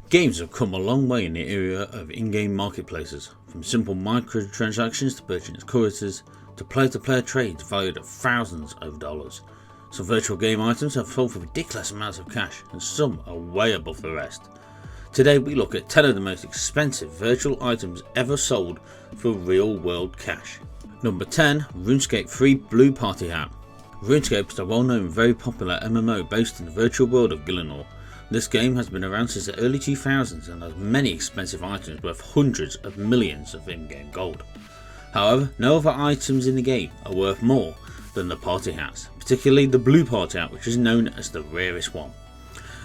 Games have come a long way in the area of in-game marketplaces, from simple microtransactions to purchase currencies to player-to-player trades valued at thousands of dollars. Some virtual game items have sold for ridiculous amounts of cash, and some are way above the rest. Today we look at 10 of the most expensive virtual items ever sold for real-world cash. Number 10. Runescape 3 Blue Partyhat. Runescape is a well-known and very popular MMO based in the virtual world of Gillinor. This game has been around since the early 2000s and has many expensive items worth hundreds of millions of in-game gold. However, no other items in the game are worth more than the party hats, particularly the blue party hat, which is known as the rarest one.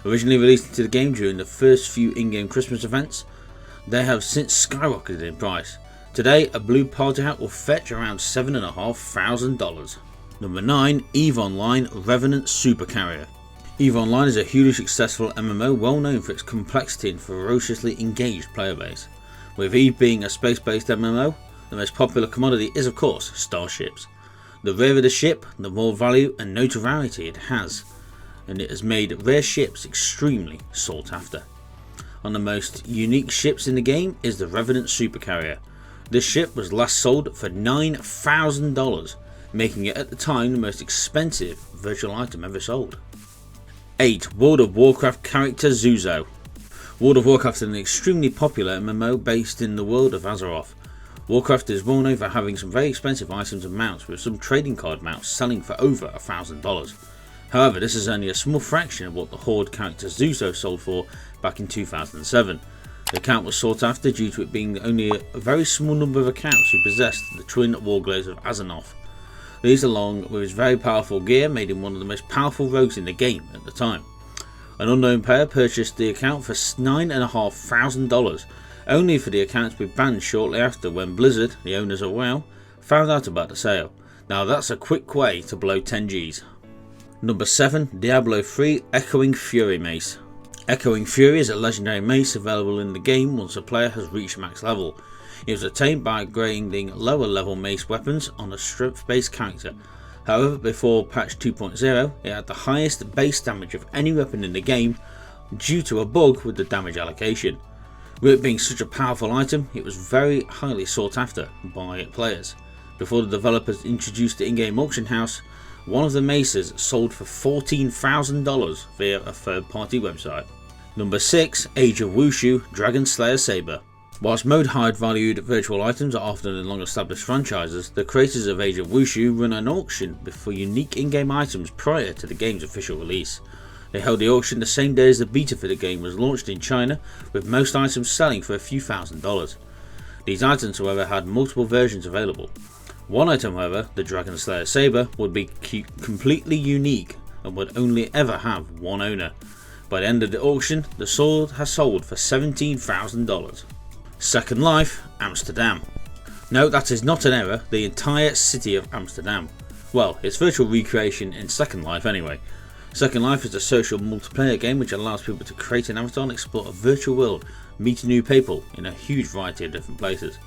Originally released into the game during the first few in-game Christmas events, they have since skyrocketed in price. Today, a blue party hat will fetch around $7,500. Number 9. EVE Online Revenant Supercarrier. EVE Online is a hugely successful MMO well known for its complexity and ferociously engaged player base. With EVE being a space-based MMO, the most popular commodity is of course starships. The rarer the ship, the more value and notoriety it has, and it has made rare ships extremely sought after. One of the most unique ships in the game is the Revenant Supercarrier. This ship was last sold for $9,000, making it at the time the most expensive virtual item ever sold. 8. World of Warcraft character Zuzo. World of Warcraft is an extremely popular MMO based in the world of Azeroth. Warcraft is well known for having some very expensive items and mounts, with some trading card mounts selling for over $1,000. However, this is only a small fraction of what the Horde character Zuzo sold for back in 2007. The account was sought after due to it being only a very small number of accounts who possessed the twin warglaives of Azeroth. These, along with his very powerful gear, made him one of the most powerful rogues in the game at the time. An unknown player purchased the account for $9,500, only for the account to be banned shortly after when Blizzard, the owners of WoW, found out about the sale. Now that's a quick way to blow 10 Gs. Number 7. Diablo 3 Echoing Fury Mace. Echoing Fury is a legendary mace available in the game once a player has reached max level. It was attained by upgrading lower level mace weapons on a strength based character. However, before patch 2.0 it had the highest base damage of any weapon in the game due to a bug with the damage allocation. With it being such a powerful item, it was very highly sought after by players. Before the developers introduced the in-game auction house, one of the maces sold for $14,000 via a third party website. Number 6. Age of Wushu Dragon Slayer Sabre. Whilst most high valued virtual items are often in long established franchises, the creators of Age of Wushu run an auction for unique in-game items prior to the game's official release. They held the auction the same day as the beta for the game was launched in China, with most items selling for a few $1,000s. These items, however, had multiple versions available. One item, however, the Dragon Slayer Sabre, would be completely unique and would only ever have one owner. By the end of the auction, the sword has sold for $17,000. Second Life, Amsterdam. No, that is not an error, the entire city of Amsterdam. Well, it's virtual recreation in Second Life anyway. Second Life is a social multiplayer game which allows people to create an avatar and explore a virtual world, meet new people in a huge variety of different places.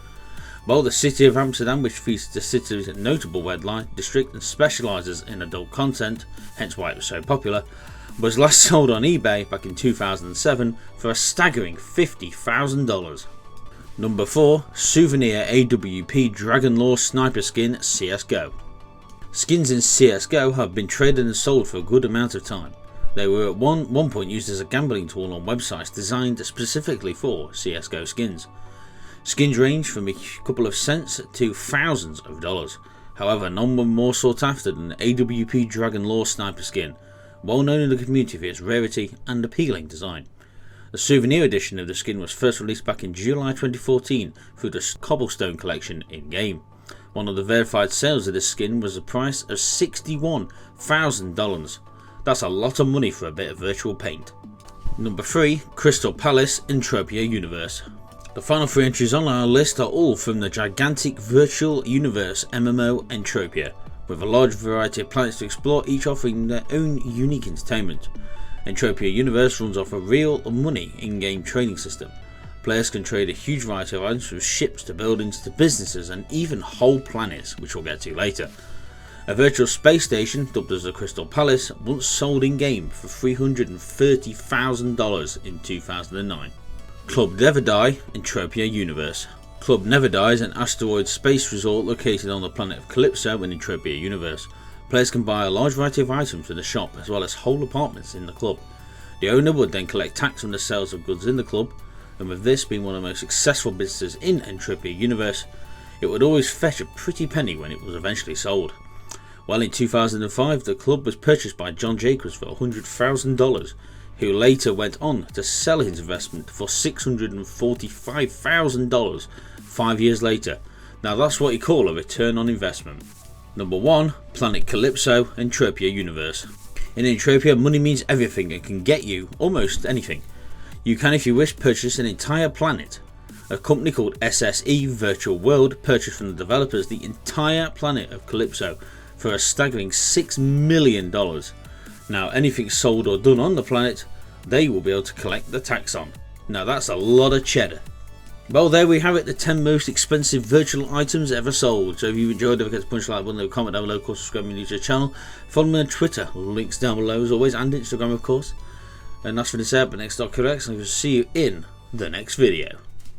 Well, the city of Amsterdam, which features the city's notable red light district and specialises in adult content, hence why it was so popular, was last sold on eBay back in 2007 for a staggering $50,000. Number 4. Souvenir AWP Dragon Lore Sniper Skin CSGO. Skins in CSGO have been traded and sold for a good amount of time. They were at one point used as a gambling tool on websites designed specifically for CSGO skins. Skins range from a couple of cents to thousands of dollars. However, none were more sought after than the AWP Dragon Lore Sniper Skin, well known in the community for its rarity and appealing design. The souvenir edition of the skin was first released back in July 2014 through the Cobblestone collection in-game. One of the verified sales of this skin was a price of $61,000. That's a lot of money for a bit of virtual paint. Number 3. Crystal Palace Entropia Universe. The final 3 entries on our list are all from the gigantic virtual universe MMO Entropia, with a large variety of planets to explore, each offering their own unique entertainment. Entropia Universe runs off a real money in-game trading system. Players can trade a huge variety of items from ships to buildings to businesses and even whole planets, which we'll get to later. A virtual space station, dubbed as the Crystal Palace, once sold in-game for $330,000 in 2009. Club Neverdie, Entropia universe. Club Neverdie is an asteroid space resort located on the planet of Calypso in Entropia universe. Players can buy a large variety of items in the shop as well as whole apartments in the club. The owner would then collect tax from the sales of goods in the club, and with this being one of the most successful businesses in Entropia universe, it would always fetch a pretty penny when it was eventually sold. Well, in 2005 the club was purchased by John Jacobs for $100,000, who later went on to sell his investment for $645,000 5 years later. Now that's what you call a return on investment. Number 1. Planet Calypso, Entropia universe. In Entropia, money means everything and can get you almost anything. You can, if you wish, purchase an entire planet. A company called SSE Virtual World purchased from the developers the entire planet of Calypso for a staggering $6 million. Now anything sold or done on the planet, they will be able to collect the tax on. Now that's a lot of cheddar. Well, there we have it, the 10 most expensive virtual items ever sold. So if you enjoyed, don't forget to punch the like button, leave a comment down below, of course, subscribe to the channel. Follow me on Twitter, links down below as always, and Instagram of course. And that's for this out, but next.correct, and I will see you in the next video.